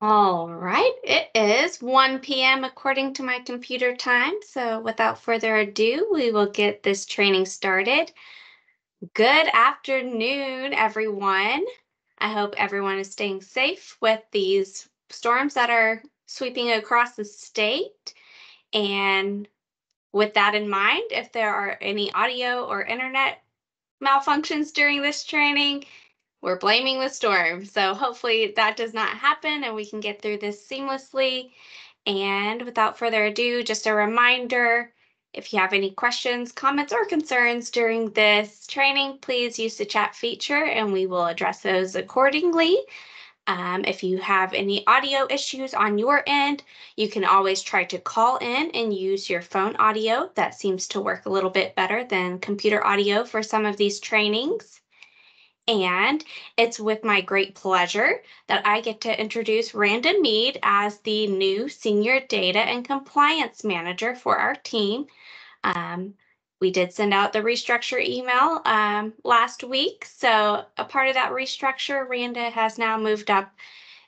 All right, it is 1 p.m. according to my computer time. So without further ado, we will get this training started. Good afternoon, everyone. I hope everyone is staying safe with these storms that are sweeping across the state. And with that in mind, if there are any audio or internet malfunctions during this training, we're blaming the storm. So hopefully that does not happen and we can get through this seamlessly. And without further ado, just a reminder, if you have any questions, comments, or concerns during this training, please use the chat feature and we will address those accordingly. If you have any audio issues on your end, you can always try to call in and use your phone audio. That seems to work a little bit better than computer audio for some of these trainings. And it's with my great pleasure that I get to introduce Randa Mead as the new Senior Data and Compliance Manager for our team. Um, we did send out the restructure email last week. So a part of that restructure, Randa has now moved up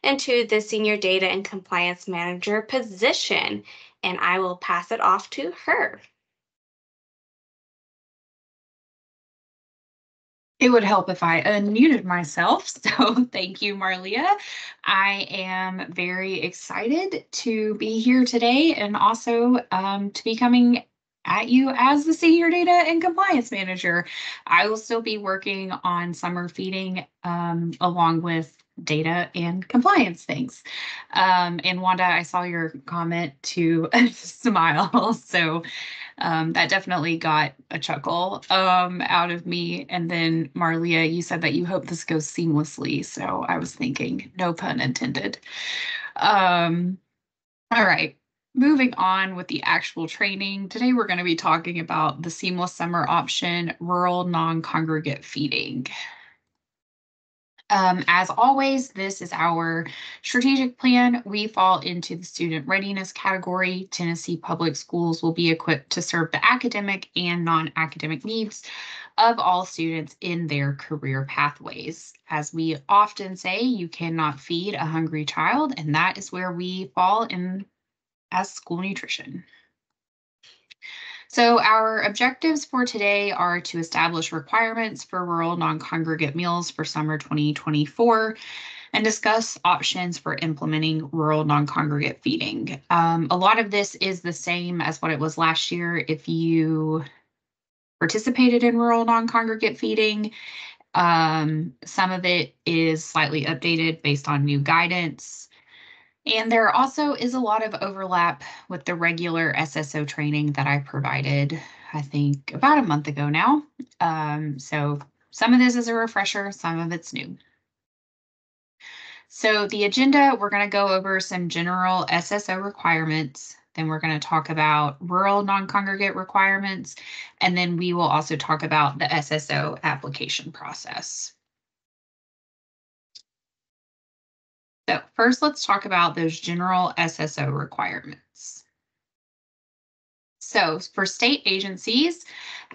into the Senior Data and Compliance Manager position, and I will pass it off to her. It would help if I unmuted myself. So thank you, Marlia. I am very excited to be here today and also to be coming at you as the Senior Data and Compliance Manager. I will still be working on summer feeding along with data and compliance things. And Wanda, I saw your comment to smile. So that definitely got a chuckle out of me. And then Marlia, you said that you hope this goes seamlessly. So I was thinking, no pun intended. Um, all right. Moving on with the actual training. Today we're going to be talking about the seamless summer option, rural non-congregate feeding. As always, this is our strategic plan. We fall into the student readiness category. Tennessee Public Schools will be equipped to serve the academic and non-academic needs of all students in their career pathways. As we often say, you cannot feed a hungry child, and that is where we fall in as school nutrition. So our objectives for today are to establish requirements for rural non-congregate meals for summer 2024 and discuss options for implementing rural non-congregate feeding. A lot of this is the same as what it was last year if you participated in rural non-congregate feeding. Some of it is slightly updated based on new guidance. And there also is a lot of overlap with the regular SSO training that I provided, I think, about a month ago now. So some of this is a refresher, some of it's new. So the agenda, we're going to go over some general SSO requirements. Then we're going to talk about rural non-congregate requirements. And then we will also talk about the SSO application process. So first, let's talk about those general SSO requirements. So for state agencies,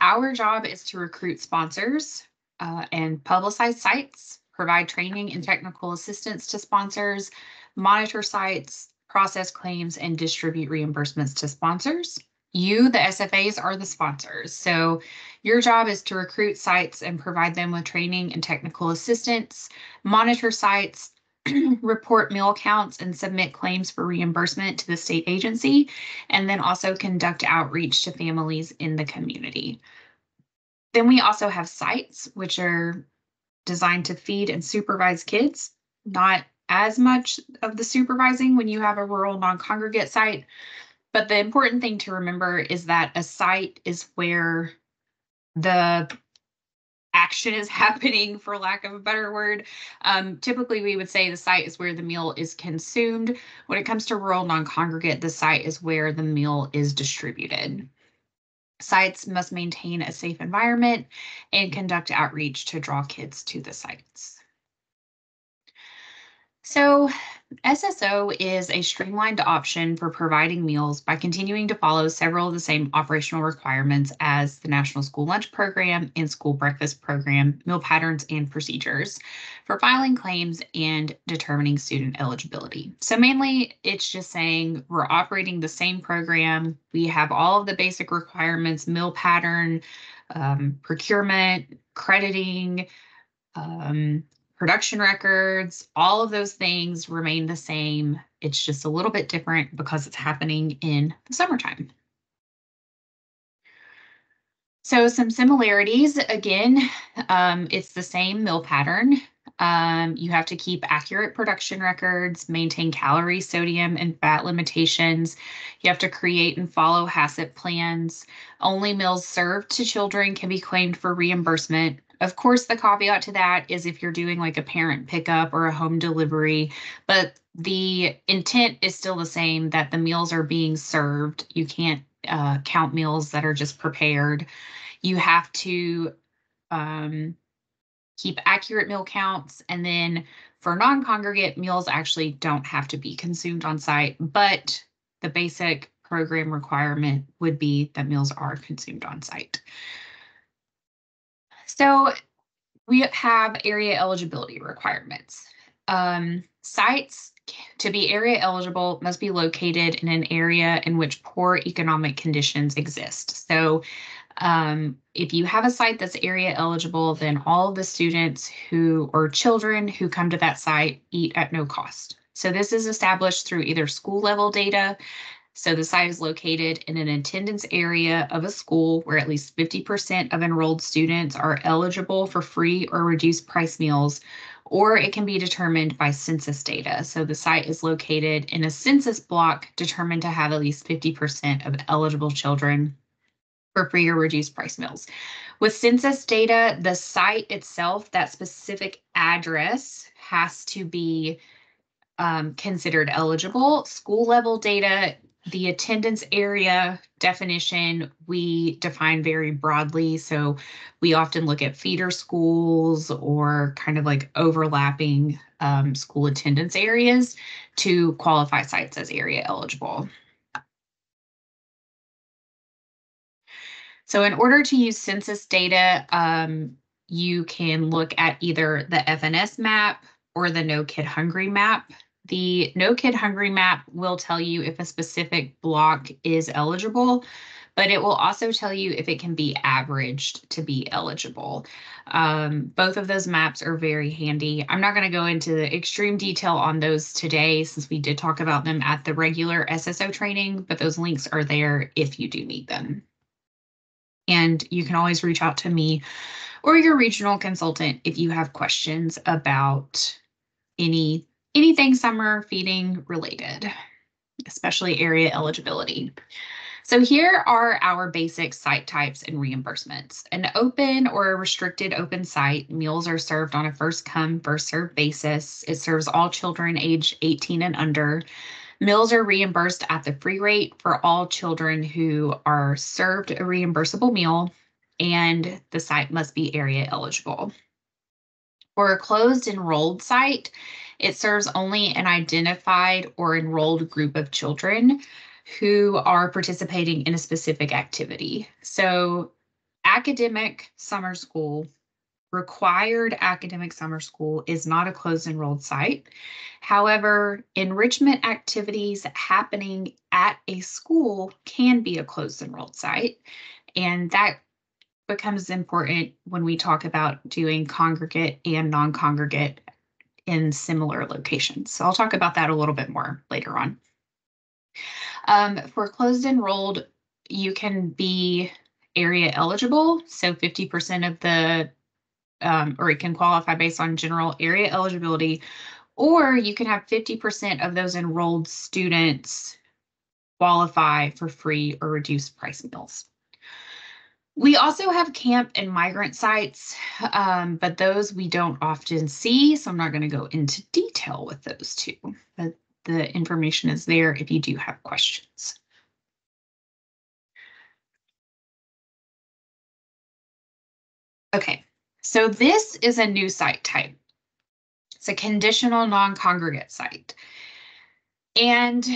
our job is to recruit sponsors and publicize sites, provide training and technical assistance to sponsors, monitor sites, process claims, and distribute reimbursements to sponsors. You, the SFAs, are the sponsors. So your job is to recruit sites and provide them with training and technical assistance, monitor sites, report meal counts and submit claims for reimbursement to the state agency, and then also conduct outreach to families in the community. Then we also have sites, which are designed to feed and supervise kids, not as much of the supervising when you have a rural non-congregate site. But the important thing to remember is that a site is where the action is happening, for lack of a better word. Typically, we would say the site is where the meal is consumed. When it comes to rural non-congregate, the site is where the meal is distributed. Sites must maintain a safe environment and conduct outreach to draw kids to the sites. So SSO is a streamlined option for providing meals by continuing to follow several of the same operational requirements as the National School Lunch Program and School Breakfast Program, meal patterns and procedures for filing claims and determining student eligibility. So mainly it's just saying we're operating the same program. We have all of the basic requirements, meal pattern, procurement, crediting, um, production records, all of those things remain the same. It's just a little bit different because it's happening in the summertime. So some similarities, again, it's the same meal pattern. You have to keep accurate production records, maintain calorie, sodium, and fat limitations. You have to create and follow HACCP plans. Only meals served to children can be claimed for reimbursement. Of course, the caveat to that is if you're doing like a parent pickup or a home delivery, but the intent is still the same, that the meals are being served. You can't count meals that are just prepared. You have to keep accurate meal counts. And then for non-congregate, meals actually don't have to be consumed on site, but the basic program requirement would be that meals are consumed on site. So we have area eligibility requirements. Sites to be area eligible must be located in an area in which poor economic conditions exist. So if you have a site that's area eligible, then all of the students or children who come to that site eat at no cost. So this is established through either school level data. So the site is located in an attendance area of a school where at least 50% of enrolled students are eligible for free or reduced price meals, or it can be determined by census data. So the site is located in a census block determined to have at least 50% of eligible children for free or reduced price meals. With census data, the site itself, that specific address, has to be considered eligible. School level data, the attendance area definition, we define very broadly. So we often look at feeder schools or kind of like overlapping school attendance areas to qualify sites as area eligible. So in order to use census data, you can look at either the FNS map or the No Kid Hungry map. The No Kid Hungry map will tell you if a specific block is eligible, but it will also tell you if it can be averaged to be eligible. Both of those maps are very handy. I'm not going to go into the extreme detail on those today since we did talk about them at the regular SSO training, but those links are there if you do need them. And you can always reach out to me or your regional consultant if you have questions about anything summer feeding related, especially area eligibility. So here are our basic site types and reimbursements. An open or a restricted open site, meals are served on a first come, first served basis. It serves all children aged 18 and under. Meals are reimbursed at the free rate for all children who are served a reimbursable meal, and the site must be area eligible. For a closed enrolled site, it serves only an identified or enrolled group of children who are participating in a specific activity. So academic summer school, required academic summer school is not a closed enrolled site. However, enrichment activities happening at a school can be a closed enrolled site. And that becomes important when we talk about doing congregate and non-congregate in similar locations. So I'll talk about that a little bit more later on. For closed enrolled, you can be area eligible. So 50% of the or it can qualify based on general area eligibility, or you can have 50% of those enrolled students qualify for free or reduced price meals. We also have camp and migrant sites, but those we don't often see, so I'm not going to go into detail with those two, but the information is there if you do have questions. Okay, so this is a new site type. It's a conditional non-congregate site. And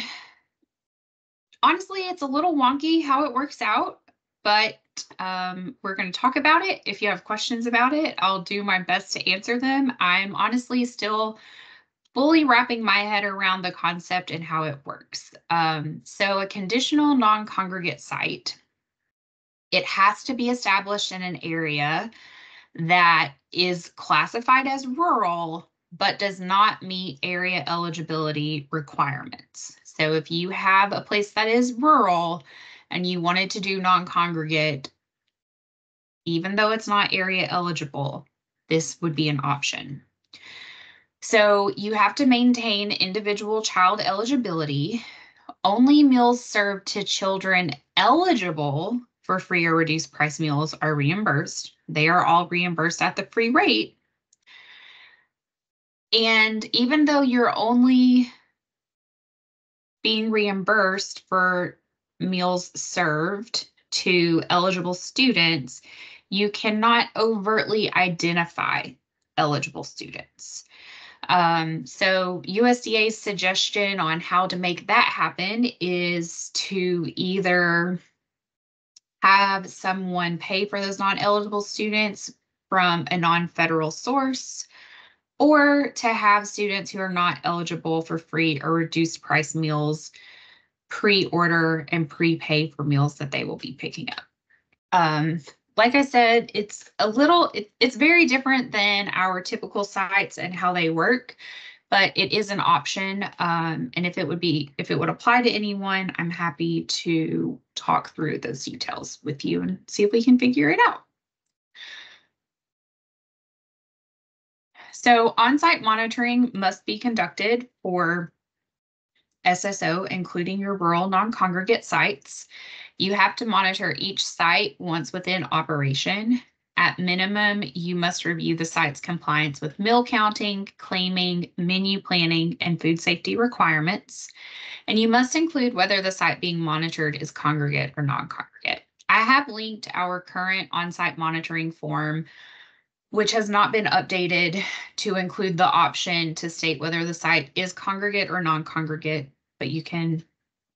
honestly, it's a little wonky how it works out, but we're going to talk about it. If you have questions about it, I'll do my best to answer them. I'm honestly still fully wrapping my head around the concept and how it works. So a conditional non-congregate site, it has to be established in an area that is classified as rural, but does not meet area eligibility requirements. So if you have a place that is rural and you wanted to do non-congregate, even though it's not area eligible, this would be an option. So you have to maintain individual child eligibility. Only meals served to children eligible for free or reduced price meals are reimbursed. They are all reimbursed at the free rate. And even though you're only being reimbursed for meals served to eligible students, you cannot overtly identify eligible students. So USDA's suggestion on how to make that happen is to either have someone pay for those non-eligible students from a non-federal source, or to have students who are not eligible for free or reduced price meals pre-order and prepay for meals that they will be picking up. Like I said, it's very different than our typical sites and how they work, but it is an option. And if it would apply to anyone, I'm happy to talk through those details with you and see if we can figure it out. So on-site monitoring must be conducted for SSO, including your rural non-congregate sites. You have to monitor each site once within operation. At minimum, you must review the site's compliance with meal counting, claiming, menu planning, and food safety requirements. And you must include whether the site being monitored is congregate or non-congregate. I have linked our current on-site monitoring form, which has not been updated to include the option to state whether the site is congregate or non-congregate, but you can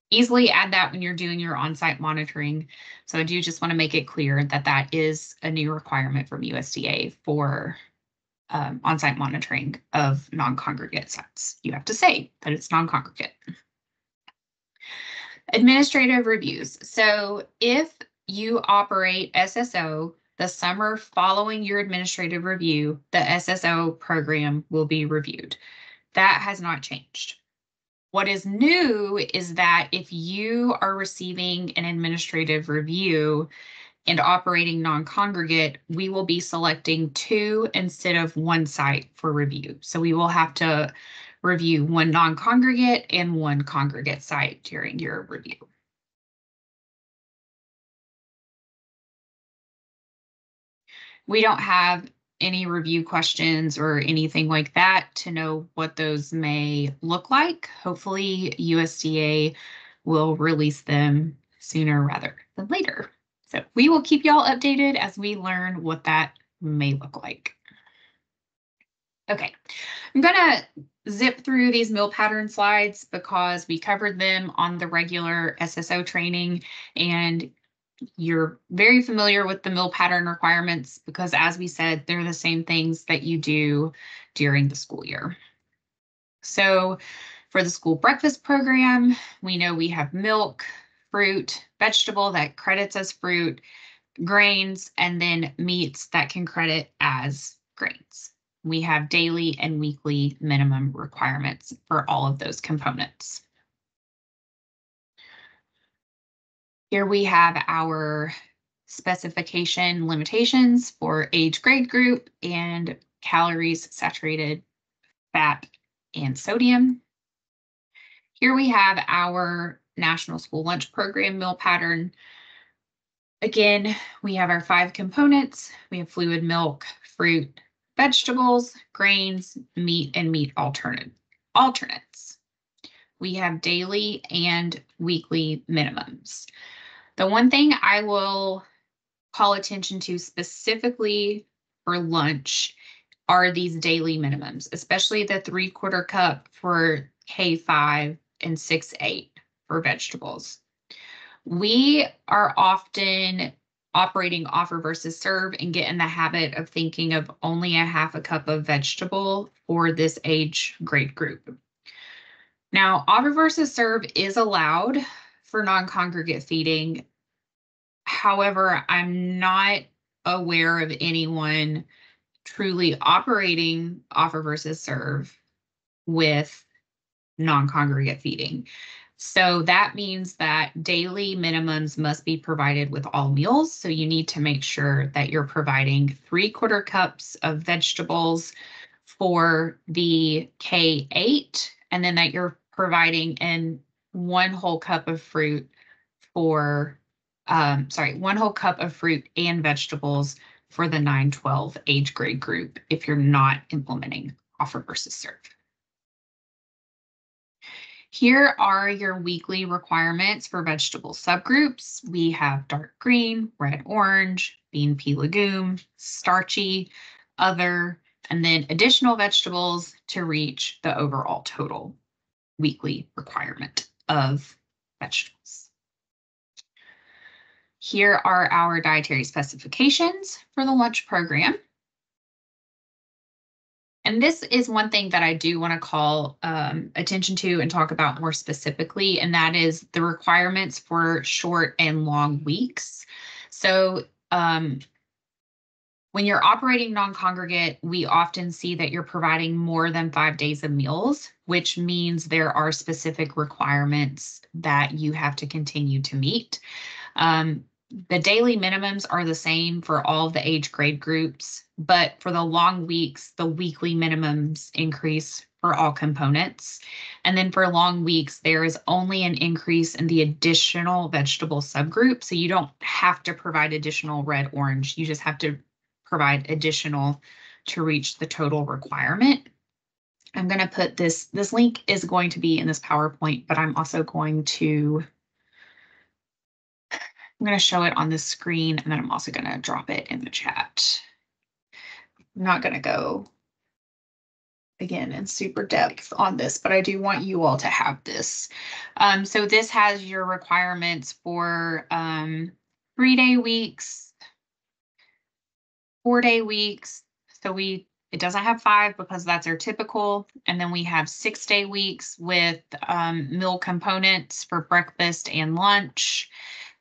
easily add that when you're doing your on-site monitoring. So I do just want to make it clear that that is a new requirement from USDA for on-site monitoring of non-congregate sites. You have to say that it's non-congregate. Administrative reviews. So if you operate SSO the summer following your administrative review, the SSO program will be reviewed. That has not changed. What is new is that if you are receiving an administrative review and operating non-congregate, we will be selecting 2 instead of 1 site for review. So we will have to review 1 non-congregate and 1 congregate site during your review. We don't have any review questions or anything like that to know what those may look like. Hopefully USDA will release them sooner rather than later. So we will keep y'all updated as we learn what that may look like. Okay, I'm gonna zip through these meal pattern slides because we covered them on the regular SSO training, and you're very familiar with the meal pattern requirements because, as we said, they're the same things that you do during the school year. So for the school breakfast program, we know we have milk, fruit, vegetable that credits as fruit, grains, and then meats that can credit as grains. We have daily and weekly minimum requirements for all of those components. Here we have our specification limitations for age grade group and calories, saturated fat, and sodium. Here we have our National School Lunch Program meal pattern. Again, we have our 5 components. We have fluid milk, fruit, vegetables, grains, meat, and meat alternates. We have daily and weekly minimums. The one thing I will call attention to specifically for lunch are these daily minimums, especially the 3/4 cup for K5 and 6-8 for vegetables. We are often operating offer versus serve and get in the habit of thinking of only a 1/2 cup of vegetable for this age grade group. Now, offer versus serve is allowed for non-congregate feeding. However, I'm not aware of anyone truly operating offer versus serve with non-congregate feeding. So that means that daily minimums must be provided with all meals. So you need to make sure that you're providing 3/4 cups of vegetables for the K8, and then that you're providing in 1 whole cup of fruit for, 1 whole cup of fruit and vegetables for the 9-12 age grade group if you're not implementing offer versus serve. Here are your weekly requirements for vegetable subgroups. We have dark green, red, orange, bean, pea, legume, starchy, other, and then additional vegetables to reach the overall total weekly requirement of vegetables. Here are our dietary specifications for the lunch program. And this is one thing that I do want to call attention to and talk about more specifically, and that is the requirements for short and long weeks. So when you're operating non-congregate, we often see that you're providing more than 5 days of meals, which means there are specific requirements that you have to continue to meet. The daily minimums are the same for all of the age grade groups, but for the long weeks, the weekly minimums increase for all components. And then for long weeks, there is only an increase in the additional vegetable subgroup. So you don't have to provide additional red, orange. You just have to provide additional to reach the total requirement. I'm going to put this link is going to be in this PowerPoint, but I'm also going to show it on the screen, and then I'm also going to drop it in the chat. I'm not going to go, again, in super depth on this, but I do want you all to have this. So this has your requirements for 3-day weeks, 4-day weeks. So it doesn't have 5 because that's our typical. And then we have 6-day weeks with meal components for breakfast and lunch.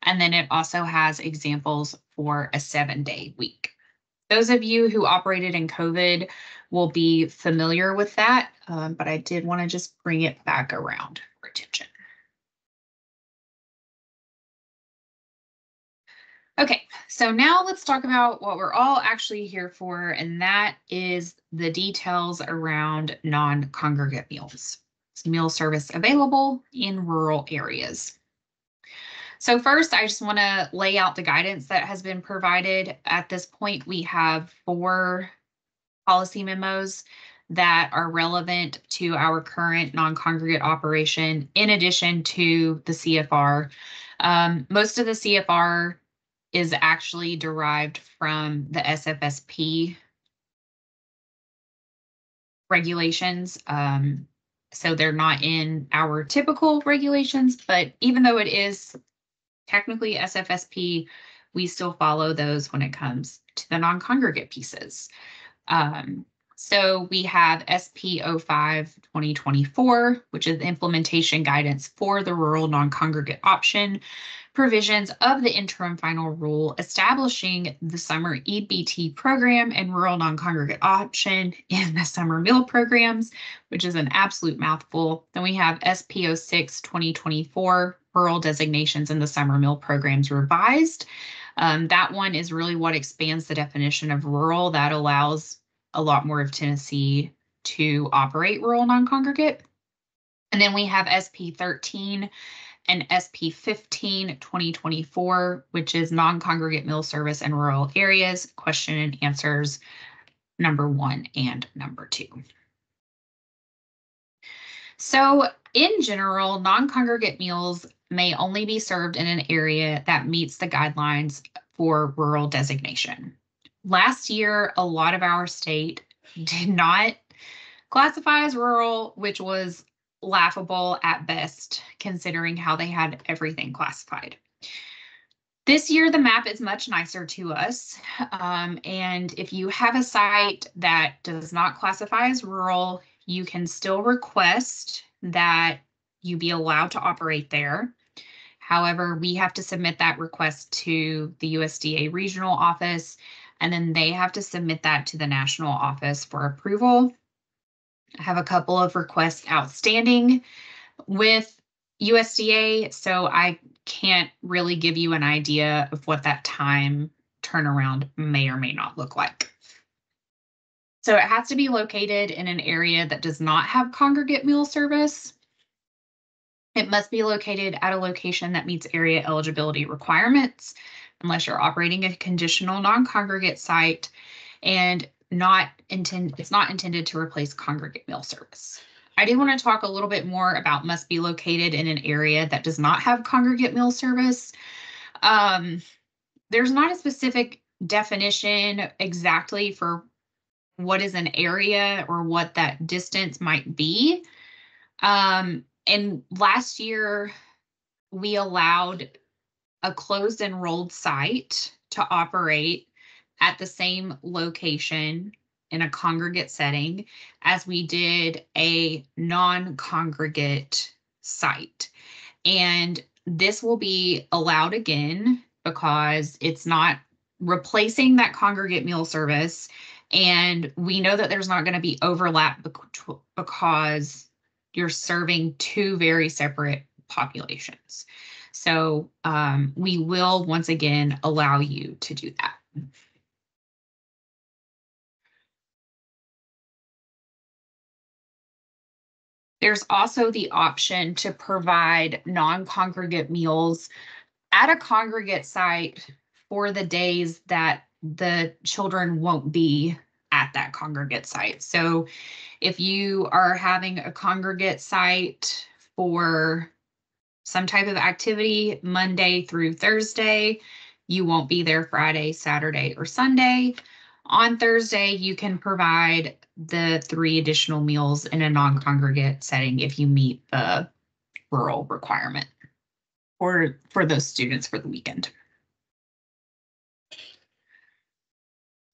And then it also has examples for a 7-day week. Those of you who operated in COVID will be familiar with that, but I did want to just bring it back around for attention. Okay, so now let's talk about what we're all actually here for, and that is the details around non-congregate meals. It's meal service available in rural areas. So first, I just want to lay out the guidance that has been provided. At this point, we have 4 policy memos that are relevant to our current non-congregate operation, in addition to the CFR. Most of the CFR is actually derived from the SFSP regulations. So they're not in our typical regulations, but even though it is technically SFSP, we still follow those when it comes to the non-congregate pieces. So we have SPO5-2024, which is implementation guidance for the rural non-congregate option, provisions of the interim final rule establishing the summer EBT program and rural non-congregate option in the summer meal programs, which is an absolute mouthful. Then we have SPO6-2024, rural designations in the summer meal programs revised. That one is really what expands the definition of rural. That allows a lot more of Tennessee to operate rural non-congregate. And then we have SP13 and SP15-2024, which is non-congregate meal service in rural areas, question and answers number 1 and number 2. So in general, non-congregate meals may only be served in an area that meets the guidelines for rural designation. Last year, a lot of our state did not classify as rural, which was laughable at best, considering how they had everything classified. This year, the map is much nicer to us. And if you have a site that does not classify as rural, you can still request that you be allowed to operate there. However, we have to submit that request to the USDA regional office, and then they have to submit that to the national office for approval. I have a couple of requests outstanding with USDA, so I can't really give you an idea of what that time turnaround may or may not look like. So it has to be located in an area that does not have congregate meal service. It must be located at a location that meets area eligibility requirements, unless you're operating a conditional non-congregate site, and it's not intended to replace congregate meal service. I do want to talk a little bit more about must be located in an area that does not have congregate meal service. There's not a specific definition exactly for what is an area or what that distance might be. And last year, we allowed a closed enrolled site to operate at the same location in a congregate setting as we did a non-congregate site. And this will be allowed again because it's not replacing that congregate meal service. And we know that there's not going to be overlap because you're serving two very separate populations. So we will once again allow you to do that. There's also the option to provide non-congregate meals at a congregate site for the days that the children won't be at that congregate site. So if you are having a congregate site for some type of activity Monday through Thursday, you won't be there Friday, Saturday, or Sunday. On Thursday, you can provide the 3 additional meals in a non-congregate setting if you meet the rural requirement for those students for the weekend.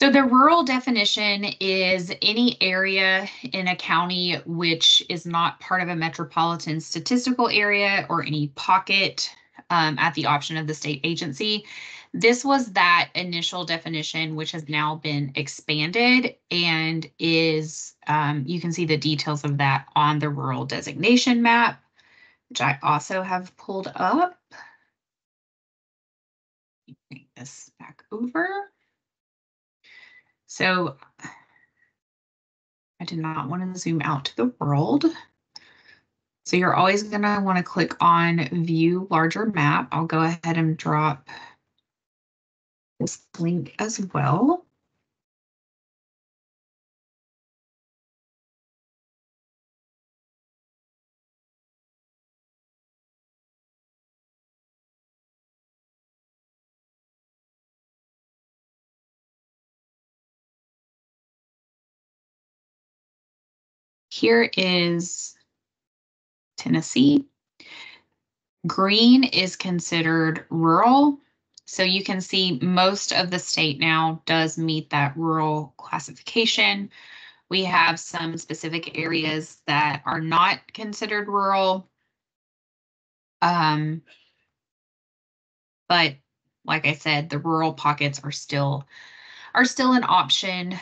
So the rural definition is any area in a county which is not part of a metropolitan statistical area or any pocket at the option of the state agency. This was that initial definition, which has now been expanded and is, you can see the details of that on the rural designation map, which I also have pulled up. Bring this back over. So I did not want to zoom out to the world. So you're always going to want to click on View Larger Map. I'll go ahead and drop this link as well. Here is Tennessee. Green is considered rural. So you can see most of the state now does meet that rural classification. We have some specific areas that are not considered rural. But like I said, the rural pockets are still an option.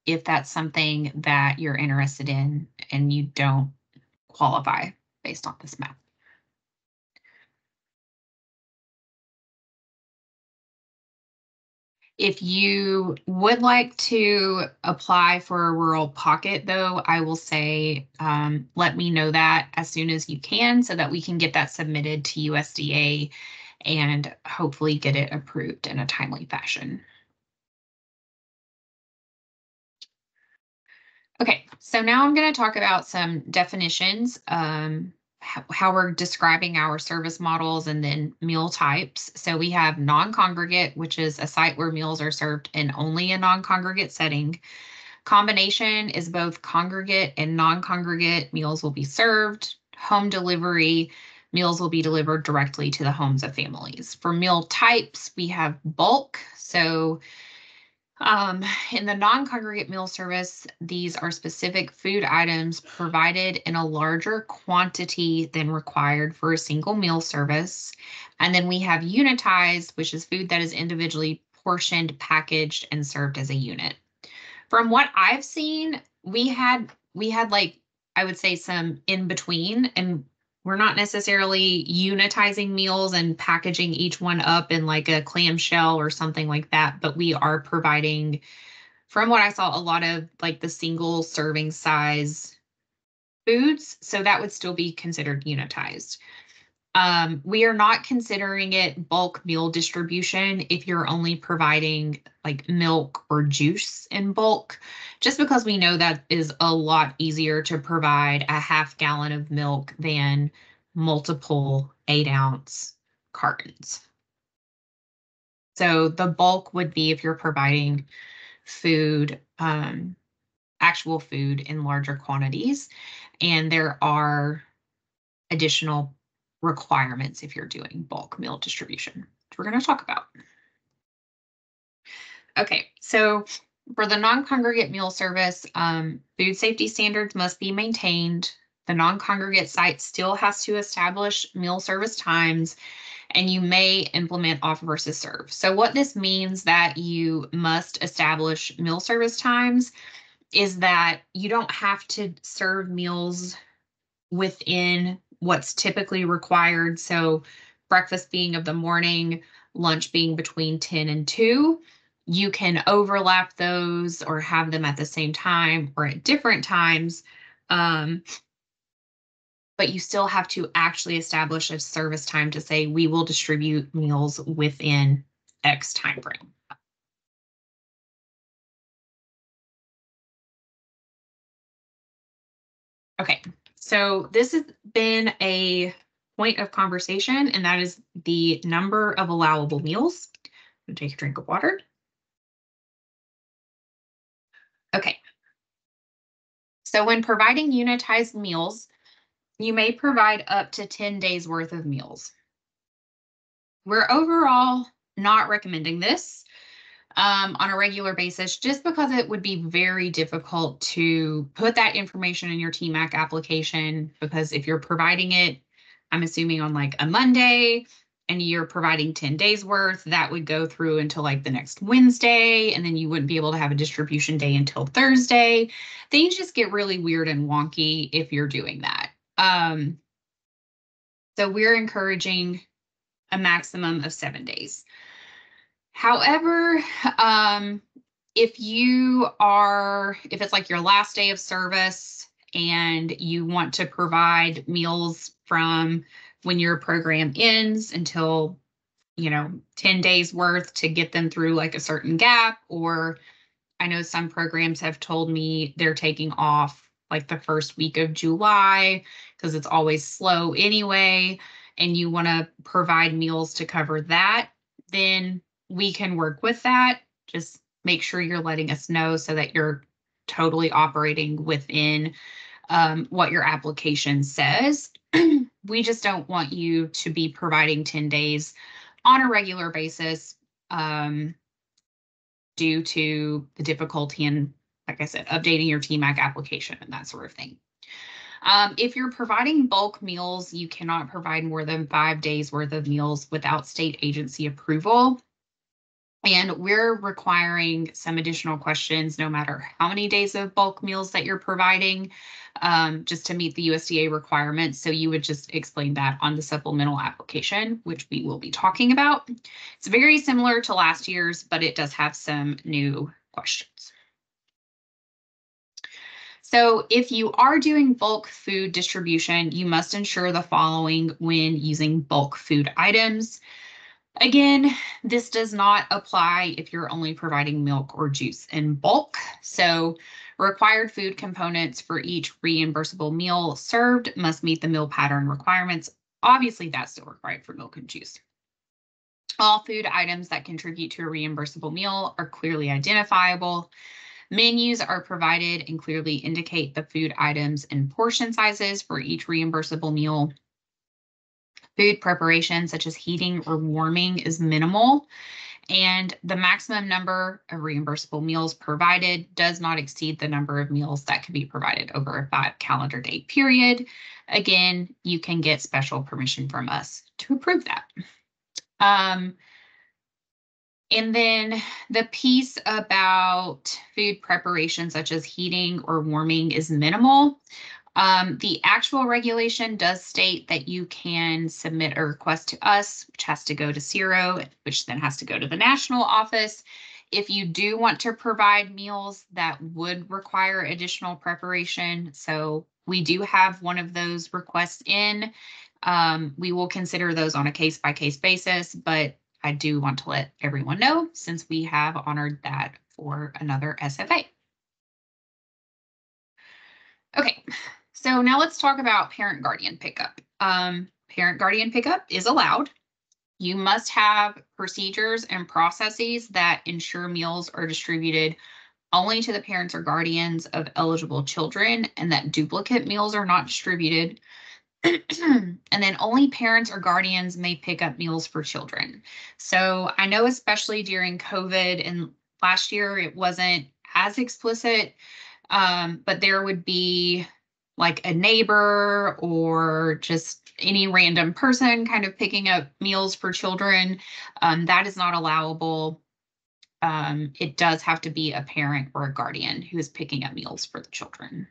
If that's something that you're interested in and you don't qualify based on this map. If you would like to apply for a rural pocket, though, I will say let me know that as soon as you can so that we can get that submitted to USDA and hopefully get it approved in a timely fashion. Okay, so now I'm going to talk about some definitions. how we're describing our service models, and then meal types. So we have non-congregate, which is a site where meals are served in only a non-congregate setting. Combination is both congregate and non-congregate meals will be served. Home delivery, meals will be delivered directly to the homes of families. For meal types, we have bulk. So in the non-congregate meal service, these are specific food items provided in a larger quantity than required for a single meal service. And then we have unitized, which is food that is individually portioned, packaged, and served as a unit. From what I've seen, we had like, I would say, some in between, and we're not necessarily unitizing meals and packaging each one up in like a clamshell or something like that, but we are providing, from what I saw, a lot of like the single serving size foods. So that would still be considered unitized. We are not considering it bulk meal distribution if you're only providing like milk or juice in bulk, just because we know that is a lot easier to provide a half gallon of milk than multiple 8-ounce cartons. So the bulk would be if you're providing food, actual food in larger quantities, and there are additional requirements if you're doing bulk meal distribution, which we're going to talk about. Okay, so for the non-congregate meal service, food safety standards must be maintained. The non-congregate site still has to establish meal service times, and you may implement off versus serve. So what this means that you must establish meal service times is that you don't have to serve meals within what's typically required. So breakfast being of the morning, lunch being between 10 and 2. You can overlap those or have them at the same time or at different times. But you still have to actually establish a service time to say we will distribute meals within X time frame. Okay, so this has been a point of conversation, and that is the number of allowable meals. I'm gonna take a drink of water. Okay. So when providing unitized meals, you may provide up to 10 days worth of meals. We're overall not recommending this on a regular basis, just because it would be very difficult to put that information in your TMAC application, because if you're providing it, I'm assuming on like a Monday, and you're providing 10 days worth, that would go through until like the next Wednesday, and then you wouldn't be able to have a distribution day until Thursday. Things just get really weird and wonky if you're doing that. So we're encouraging a maximum of 7 days. However, if it's like your last day of service and you want to provide meals from when your program ends until, 10 days worth to get them through like a certain gap, or I know some programs have told me they're taking off like the first week of July because it's always slow anyway, and you want to provide meals to cover that, then we can work with that. Just make sure you're letting us know so that you're totally operating within what your application says. We just don't want you to be providing 10 days on a regular basis due to the difficulty in, like I said, updating your TMAC application and that sort of thing. If you're providing bulk meals, you cannot provide more than 5 days worth of meals without state agency approval. And we're requiring some additional questions no matter how many days of bulk meals that you're providing, just to meet the USDA requirements. So you would just explain that on the supplemental application, which we will be talking about. It's very similar to last year's, but it does have some new questions. So if you are doing bulk food distribution, you must ensure the following when using bulk food items. Again, this does not apply if you're only providing milk or juice in bulk. So required food components for each reimbursable meal served must meet the meal pattern requirements. Obviously, that's still required for milk and juice. All food items that contribute to a reimbursable meal are clearly identifiable. Menus are provided and clearly indicate the food items and portion sizes for each reimbursable meal. Food preparation, such as heating or warming, is minimal, and the maximum number of reimbursable meals provided does not exceed the number of meals that can be provided over a 5 calendar day period. Again, you can get special permission from us to approve that. And then the piece about food preparation, such as heating or warming, is minimal. The actual regulation does state that you can submit a request to us, which has to go to CIRO, which then has to go to the national office. If you do want to provide meals that would require additional preparation, so we do have one of those requests in. We will consider those on a case-by-case basis, but I do want to let everyone know since we have honored that for another SFA. Okay, so now let's talk about parent guardian pickup. Parent guardian pickup is allowed. You must have procedures and processes that ensure meals are distributed only to the parents or guardians of eligible children and that duplicate meals are not distributed. And then only parents or guardians may pick up meals for children. So I know especially during COVID and last year, it wasn't as explicit, but there would be like a neighbor or just any random person kind of picking up meals for children. That is not allowable. It does have to be a parent or a guardian who is picking up meals for the children.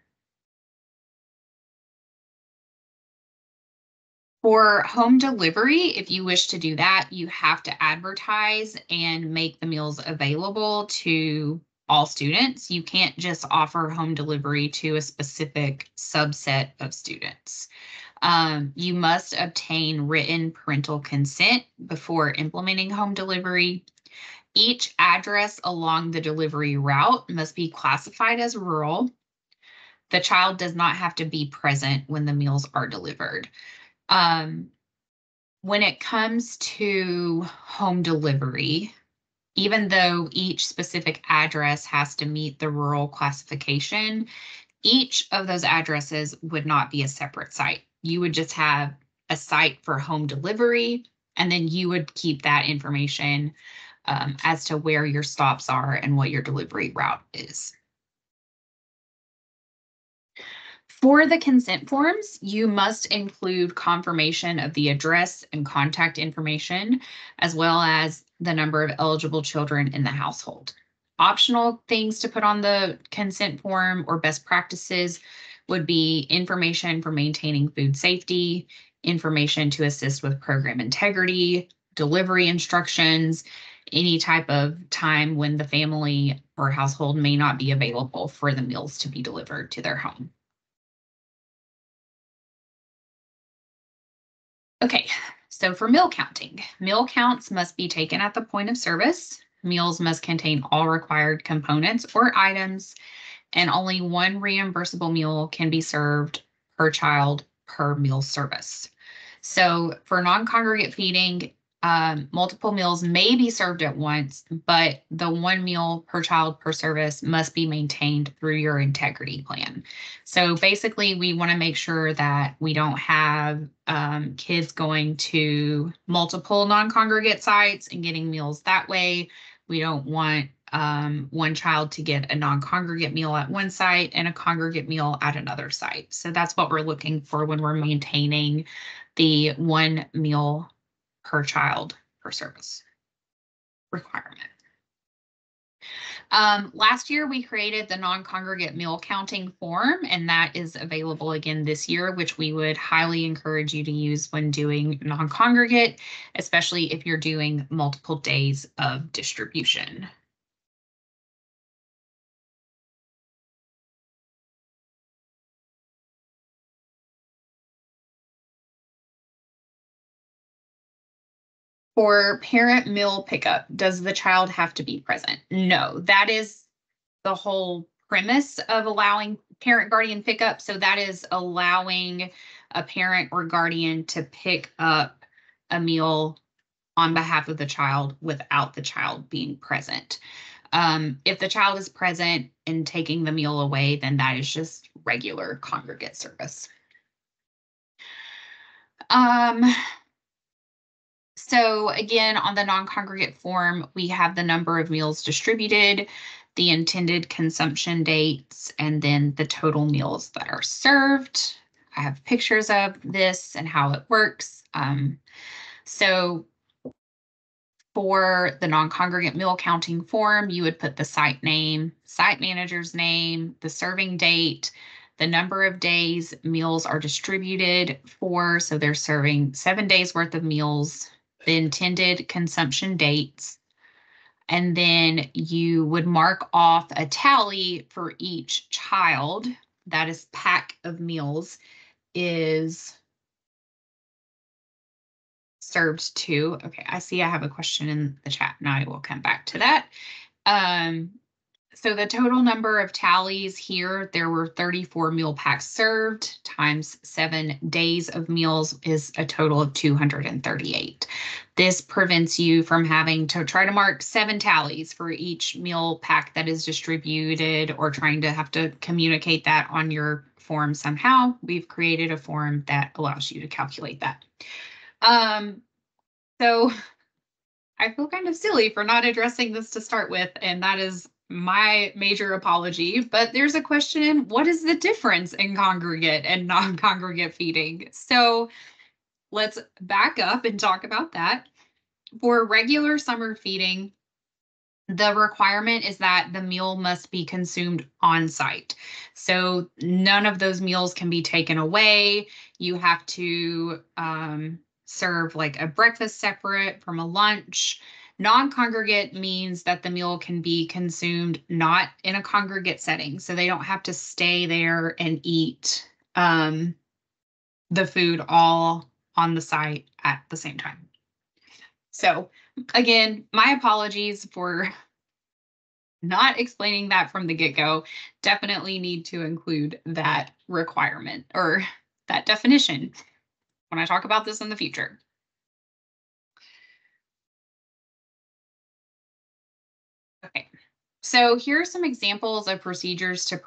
For home delivery, if you wish to do that, you have to advertise and make the meals available to all students. You can't just offer home delivery to a specific subset of students. You must obtain written parental consent before implementing home delivery. Each address along the delivery route must be classified as rural. The child does not have to be present when the meals are delivered. When it comes to home delivery, even though each specific address has to meet the rural classification, each of those addresses would not be a separate site. You would just have a site for home delivery, and then you would keep that information as to where your stops are and what your delivery route is. For the consent forms, you must include confirmation of the address and contact information, as well as the number of eligible children in the household. Optional things to put on the consent form or best practices would be information for maintaining food safety, information to assist with program integrity, delivery instructions, any type of time when the family or household may not be available for the meals to be delivered to their home. Okay, so for meal counting, meal counts must be taken at the point of service. Meals must contain all required components or items, and only one reimbursable meal can be served per child per meal service. So for non-congregate feeding, multiple meals may be served at once, but the one meal per child per service must be maintained through your integrity plan. So basically, we want to make sure that we don't have kids going to multiple non-congregate sites and getting meals that way. We don't want one child to get a non-congregate meal at one site and a congregate meal at another site. So that's what we're looking for when we're maintaining the one meal per child per service requirement. Last year, we created the non-congregate meal counting form, and that is available again this year, which we would highly encourage you to use when doing non-congregate, especially if you're doing multiple days of distribution. For parent meal pickup, does the child have to be present? No, that is the whole premise of allowing parent guardian pickup. So that is allowing a parent or guardian to pick up a meal on behalf of the child without the child being present. If the child is present and taking the meal away, then that is just regular congregate service. So again, on the non-congregate form, we have the number of meals distributed, the intended consumption dates, and then the total meals that are served. I have pictures of this and how it works. So for the non-congregate meal counting form, you would put the site name, site manager's name, the serving date, the number of days meals are distributed for. So they're serving 7 days worth of meals, the intended consumption dates, and then you would mark off a tally for each child. That is pack of meals is served to. Okay, I see I have a question in the chat. Now I will come back to that. So the total number of tallies here, there were 34 meal packs served times 7 days of meals is a total of 238. This prevents you from having to try to mark 7 tallies for each meal pack that is distributed or trying to have to communicate that on your form somehow. We've created a form that allows you to calculate that. So I feel kind of silly for not addressing this to start with, and that is my major apology, but there's a question, what is the difference in congregate and non-congregate feeding? So let's back up and talk about that. For regular summer feeding, the requirement is that the meal must be consumed on site. So none of those meals can be taken away. You have to serve like a breakfast separate from a lunch. Non-congregate means that the meal can be consumed not in a congregate setting. So they don't have to stay there and eat the food all on the site at the same time. So again, my apologies for not explaining that from the get-go. Definitely need to include that requirement or that definition when I talk about this in the future. Okay, so here are some examples of procedures to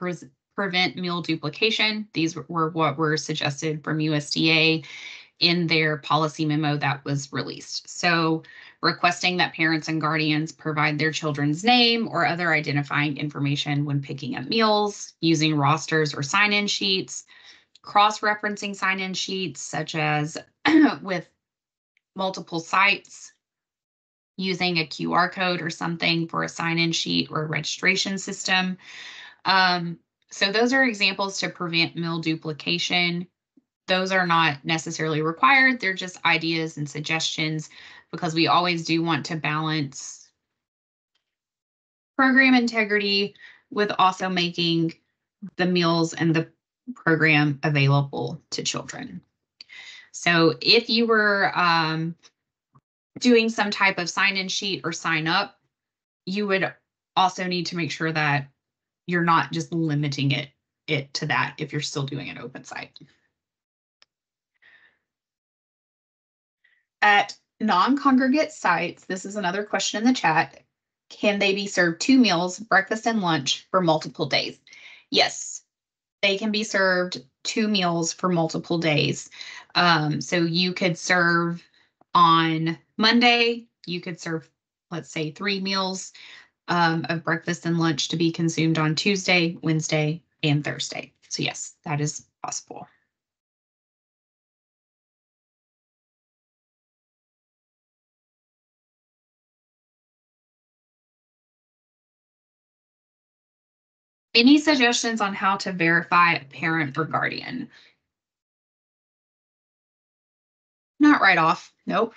prevent meal duplication. These were what were suggested from USDA in their policy memo that was released. So requesting that parents and guardians provide their children's name or other identifying information when picking up meals, using rosters or sign-in sheets, cross-referencing sign-in sheets such as with multiple sites, using a QR code or something for a sign-in sheet or a registration system. So those are examples to prevent meal duplication. Those are not necessarily required. They're just ideas and suggestions because we always do want to balance program integrity with also making the meals and the program available to children. So if you were doing some type of sign-in sheet or sign up, you would also need to make sure that you're not just limiting it to that if you're still doing an open site. At non-congregate sites, this is another question in the chat, can they be served 2 meals, breakfast and lunch, for multiple days? Yes, they can be served 2 meals for multiple days. So you could serve on Monday, you could serve, let's say, 3 meals of breakfast and lunch to be consumed on Tuesday, Wednesday, and Thursday. So yes, that is possible. Any suggestions on how to verify a parent or guardian? Not right off, nope.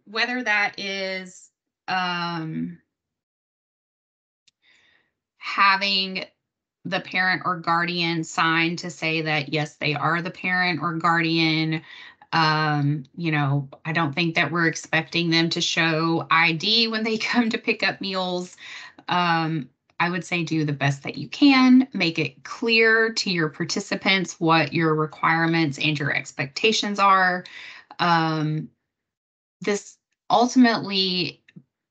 Whether that is having the parent or guardian sign to say that yes, they are the parent or guardian, You know, I don't think that we're expecting them to show ID when they come to pick up meals. I would say do the best that you can, make it clear to your participants what your requirements and your expectations are. This ultimately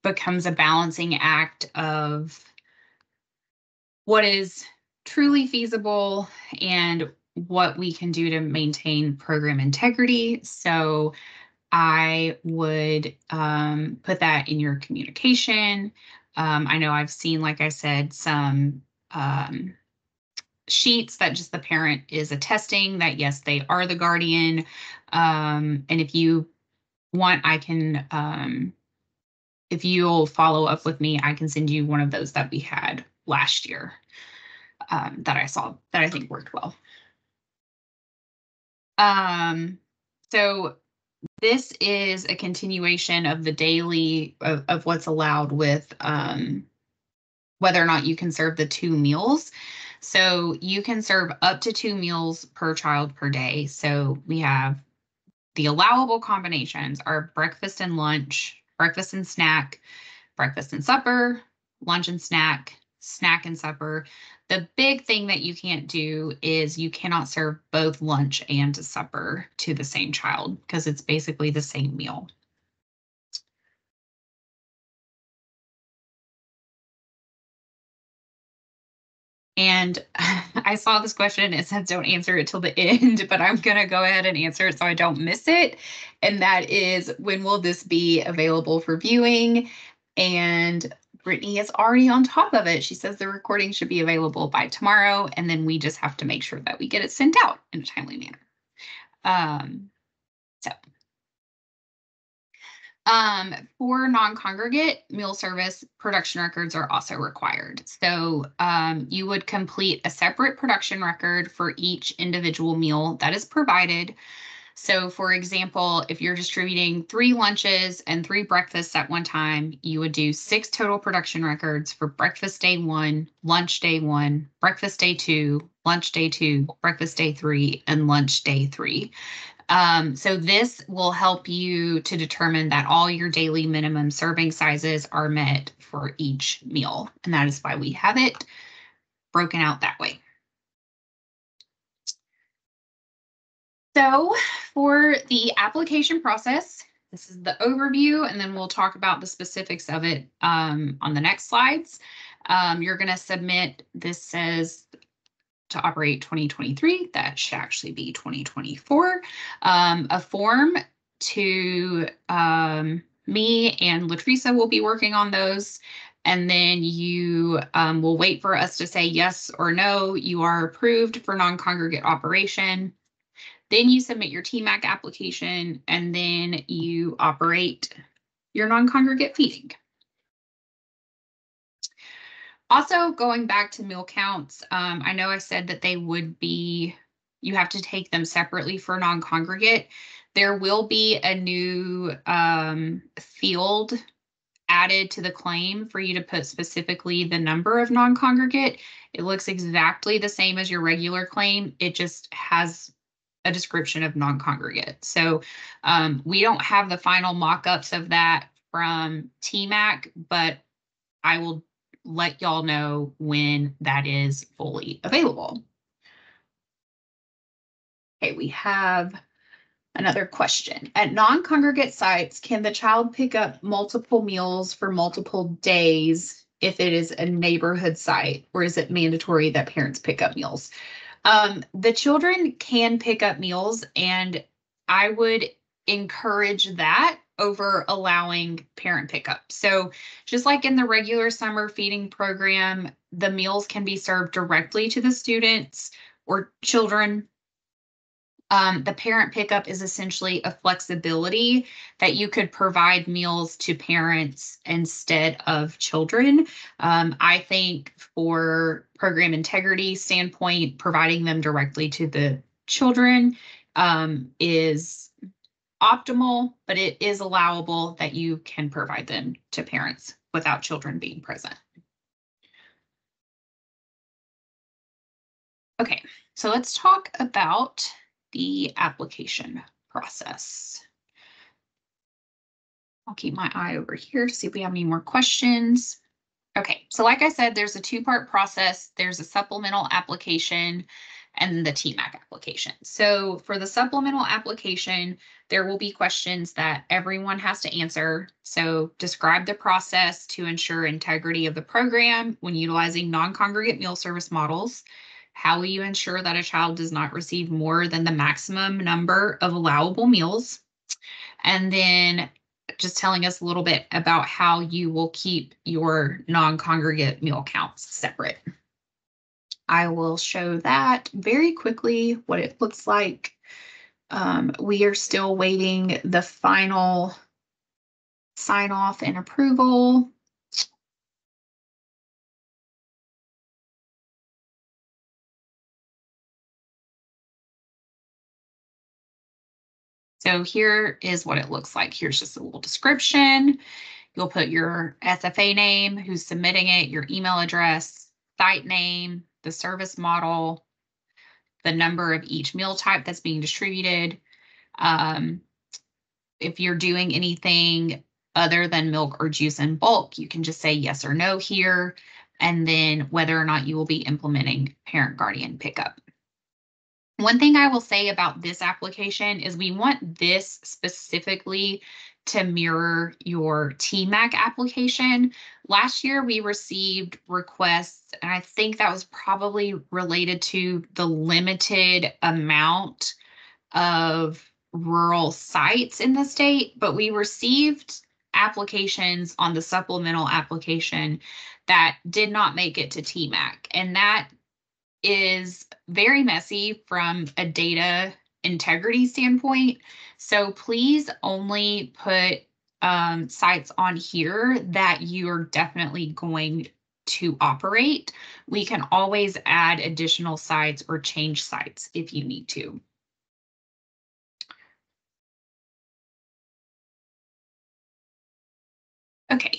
becomes a balancing act of what is truly feasible and what we can do to maintain program integrity. So I would put that in your communication. I know I've seen, like I said, some sheets that just the parent is attesting that, yes, they are the guardian. And if you want, I can, if you'll follow up with me, I can send you one of those that we had last year that I saw that I think worked well. So this is a continuation of the daily of what's allowed with whether or not you can serve the 2 meals. So you can serve up to 2 meals per child per day. So we have the allowable combinations are breakfast and lunch, breakfast and snack, breakfast and supper, lunch and snack, snack and supper. The big thing that you can't do is you cannot serve both lunch and supper to the same child because it's basically the same meal. And I saw this question, it says don't answer it till the end, but I'm going to go ahead and answer it so I don't miss it. And that is, when will this be available for viewing? And Brittany is already on top of it. She says the recording should be available by tomorrow, and then we just have to make sure that we get it sent out in a timely manner. For non-congregate meal service, production records are also required. So you would complete a separate production record for each individual meal that is provided. So for example, if you're distributing 3 lunches and 3 breakfasts at one time, you would do 6 total production records for breakfast day 1, lunch day 1, breakfast day 2, lunch day 2, breakfast day 3, and lunch day 3. So this will help you to determine that all your daily minimum serving sizes are met for each meal. And that is why we have it broken out that way. So for the application process, this is the overview, and then we'll talk about the specifics of it on the next slides. You're going to submit, this says to operate 2023, that should actually be 2024, a form to me and Latricia will be working on those. And then you will wait for us to say yes or no, you are approved for non-congregate operation. Then you submit your TMAC application, and then you operate your non-congregate feeding. Also, going back to meal counts, I know I said that they would be, you have to take them separately for non-congregate. There will be a new field added to the claim for you to put specifically the number of non-congregate. It looks exactly the same as your regular claim. It just has a description of non-congregate. So we don't have the final mock-ups of that from TMAC, but I will let y'all know when that is fully available. Okay, we have another question. At non-congregate sites, can the child pick up multiple meals for multiple days if it is a neighborhood site, or is it mandatory that parents pick up meals? The children can pick up meals, and I would encourage that over allowing parent pickup. So just like in the regular summer feeding program, the meals can be served directly to the students or children. The parent pickup is essentially a flexibility that you could provide meals to parents instead of children. I think for program integrity standpoint, providing them directly to the children is optimal, but it is allowable that you can provide them to parents without children being present. Okay, so let's talk about the application process. I'll keep my eye over here to see if we have any more questions. Okay, so like I said, there's a two-part process. There's a supplemental application and the TMAC application. So for the supplemental application, there will be questions that everyone has to answer. So describe the process to ensure integrity of the program when utilizing non-congregate meal service models. How will you ensure that a child does not receive more than the maximum number of allowable meals? And then just telling us a little bit about how you will keep your non-congregate meal counts separate. I will show that very quickly, what it looks like. We are still waiting the final sign off and approval. So here is what it looks like. Here's just a little description. You'll put your SFA name, who's submitting it, your email address, site name, the service model, the number of each meal type that's being distributed. If you're doing anything other than milk or juice in bulk, you can just say yes or no here, and then whether or not you will be implementing parent guardian pickup. One thing I will say about this application is we want this specifically to mirror your TMAC application. Last year, we received requests, and I think that was probably related to the limited amount of rural sites in the state, but we received applications on the supplemental application that did not make it to TMAC. And that is very messy from a data integrity standpoint. So please only put sites on here that you're definitely going to operate. We can always add additional sites or change sites if you need to. Okay,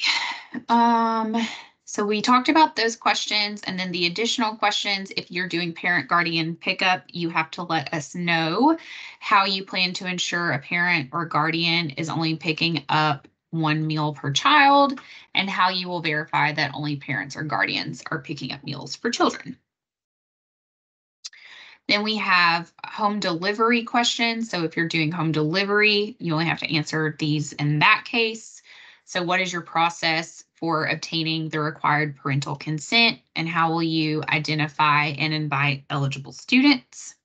so we talked about those questions, and then the additional questions. If you're doing parent guardian pickup, you have to let us know how you plan to ensure a parent or guardian is only picking up one meal per child, and how you will verify that only parents or guardians are picking up meals for children. Then we have home delivery questions. So if you're doing home delivery, you only have to answer these in that case. So what is your process for obtaining the required parental consent, and how will you identify and invite eligible students?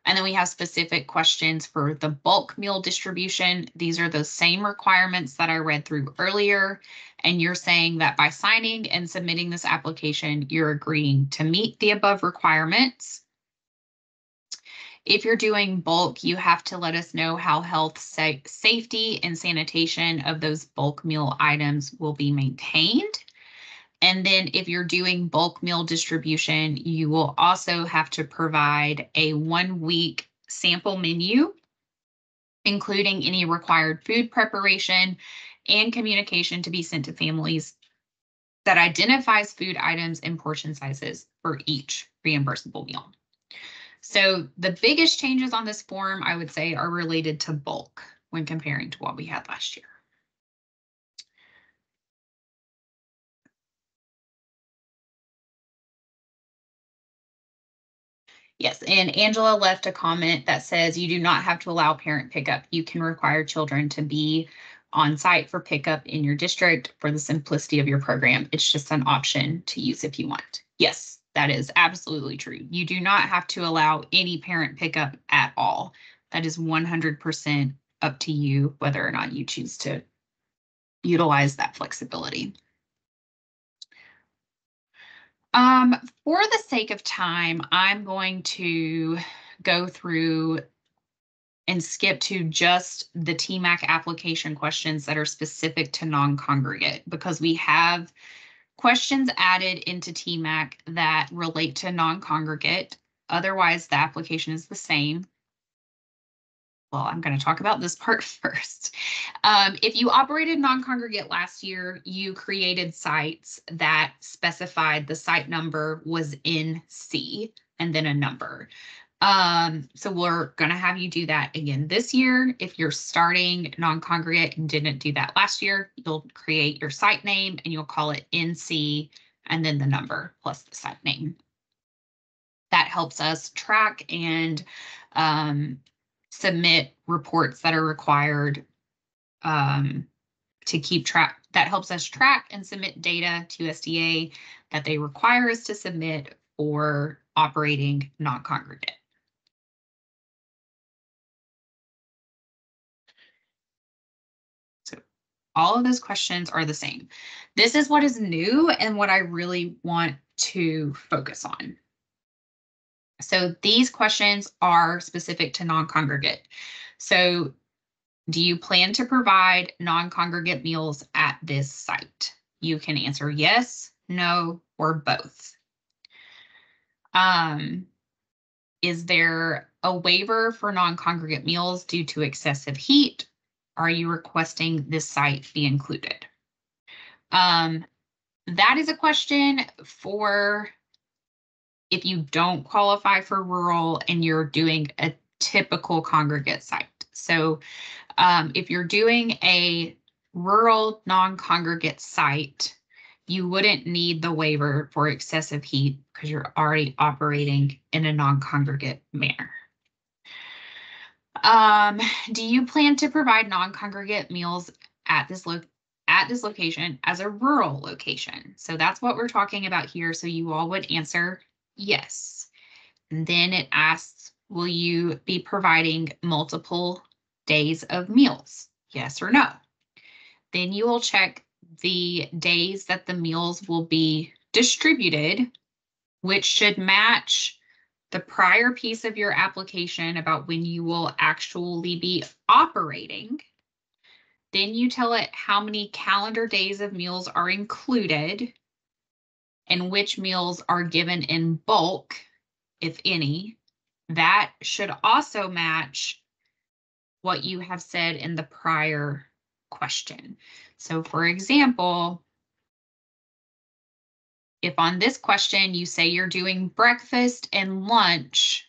And then we have specific questions for the bulk meal distribution. These are the same requirements that I read through earlier. And you're saying that by signing and submitting this application, you're agreeing to meet the above requirements. If you're doing bulk, you have to let us know how health, safety, and sanitation of those bulk meal items will be maintained. And then if you're doing bulk meal distribution, you will also have to provide a 1-week sample menu, including any required food preparation and communication to be sent to families that identifies food items and portion sizes for each reimbursable meal. So the biggest changes on this form, I would say, are related to bulk when comparing to what we had last year. Yes, and Angela left a comment that says you do not have to allow parent pickup. You can require children to be on site for pickup in your district for the simplicity of your program. It's just an option to use if you want. Yes. That is absolutely true. You do not have to allow any parent pickup at all. That is 100% up to you whether or not you choose to utilize that flexibility. For the sake of time, I'm going to go through and skip to just the TMAC application questions that are specific to non-congregate, because we have questions added into TMAC that relate to non-congregate. Otherwise, the application is the same. Well, I'm going to talk about this part first. If you operated non-congregate last year, you created sites that specified the site number was in C and then a number. So we're going to have you do that again this year. If you're starting non-congregate and didn't do that last year, you'll create your site name and you'll call it NC and then the number plus the site name. That helps us track and submit reports that are required to keep track. That helps us track and submit data to SDA that they require us to submit for operating non-congregate. So all of those questions are the same. This is what is new and what I really want to focus on. So these questions are specific to non-congregate. So do you plan to provide non-congregate meals at this site? You can answer yes, no, or both. Is there a waiver for non-congregate meals due to excessive heat? Are you requesting this site be included? That is a question for if you don't qualify for rural and you're doing a typical congregate site. So if you're doing a rural non-congregate site, you wouldn't need the waiver for excessive heat because you're already operating in a non-congregate manner. Do you plan to provide non-congregate meals at this location as a rural location? So that's what we're talking about here. So you all would answer yes. And then it asks, will you be providing multiple days of meals? Yes or no. Then you will check the days that the meals will be distributed, which should match the prior piece of your application about when you will actually be operating. Then you tell it how many calendar days of meals are included and which meals are given in bulk, if any. That should also match what you have said in the prior question. So for example, if on this question you say you're doing breakfast and lunch,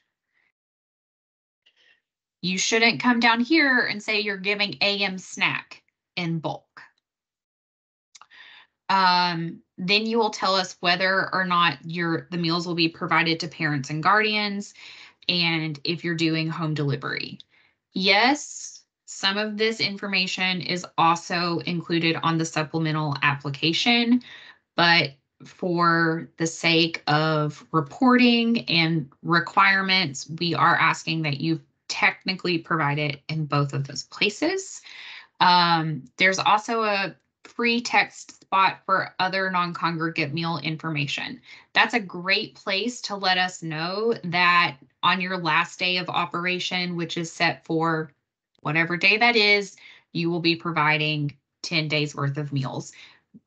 you shouldn't come down here and say you're giving AM snack in bulk. Then you will tell us whether or not the meals will be provided to parents and guardians, and if you're doing home delivery. Yes, some of this information is also included on the supplemental application, but for the sake of reporting and requirements, we are asking that you technically provide it in both of those places. There's also a free text spot for other non-congregate meal information. That's a great place to let us know that on your last day of operation, which is set for whatever day that is, you will be providing 10 days worth of meals.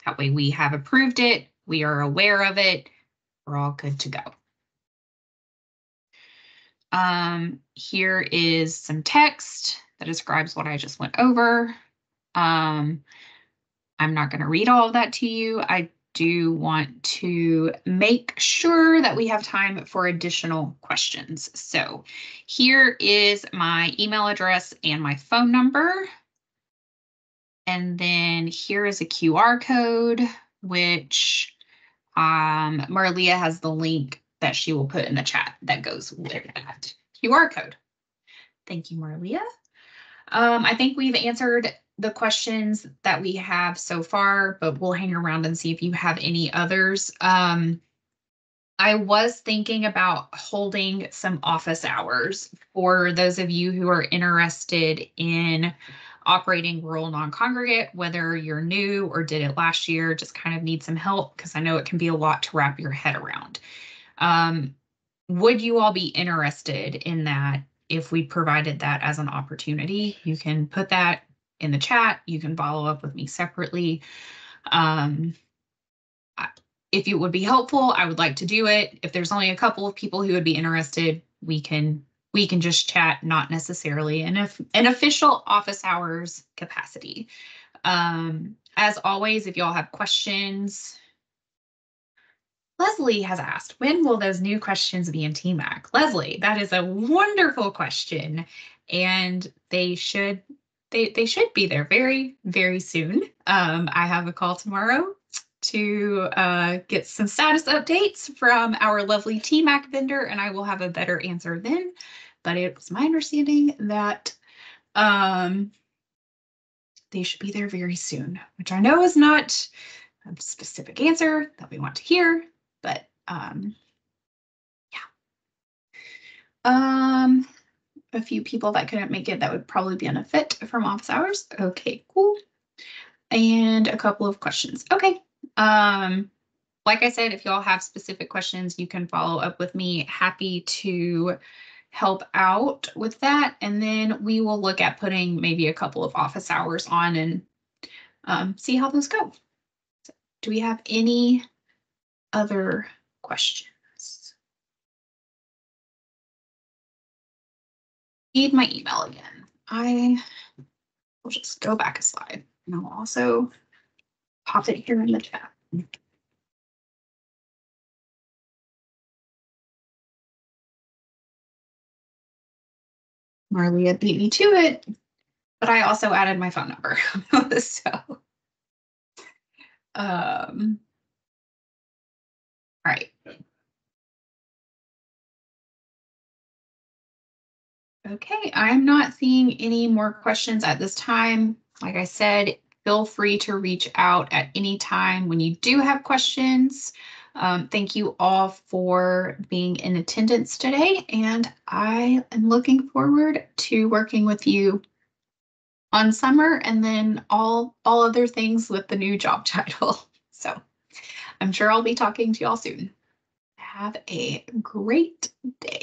That way we have approved it, we are aware of it, we're all good to go. Here is some text that describes what I just went over. I'm not going to read all of that to you. I do want to make sure that we have time for additional questions. So here is my email address and my phone number. And then here is a QR code, which Marlia has the link that she will put in the chat that goes with that QR code. Thank you, Marlia. I think we've answered the questions that we have so far, but we'll hang around and see if you have any others. I was thinking about holding some office hours for those of you who are interested in operating rural non-congregate, whether you're new or did it last year, just kind of need some help because I know it can be a lot to wrap your head around. Would you all be interested in that if we provided that as an opportunity? You can put that in the chat. You can follow up with me separately. If it would be helpful, I would like to do it. If there's only a couple of people who would be interested, we can just chat, not necessarily in an official office hours capacity. As always, if y'all have questions, Leslie has asked, when will those new questions be in TMAC? Leslie, that is a wonderful question, and they should be there very, very soon. I have a call tomorrow to get some status updates from our lovely TMAC vendor, and I will have a better answer then. But it was my understanding that they should be there very soon, which I know is not a specific answer that we want to hear, but yeah. A few people that couldn't make it that would probably benefit from office hours. Okay, cool. And a couple of questions. Okay. Like I said, if y'all have specific questions, you can follow up with me. Happy to help out with that. And then we will look at putting maybe a couple of office hours on and see how those go. So, do we have any other questions? Need my email again. I will just go back a slide and I'll also pop it here in the chat. Marlia beat me to it, but I also added my phone number. So, all right. Okay, I'm not seeing any more questions at this time. Like I said, feel free to reach out at any time when you do have questions. Thank you all for being in attendance today, and I am looking forward to working with you on summer and then all other things with the new job title. So I'm sure I'll be talking to y'all soon. Have a great day.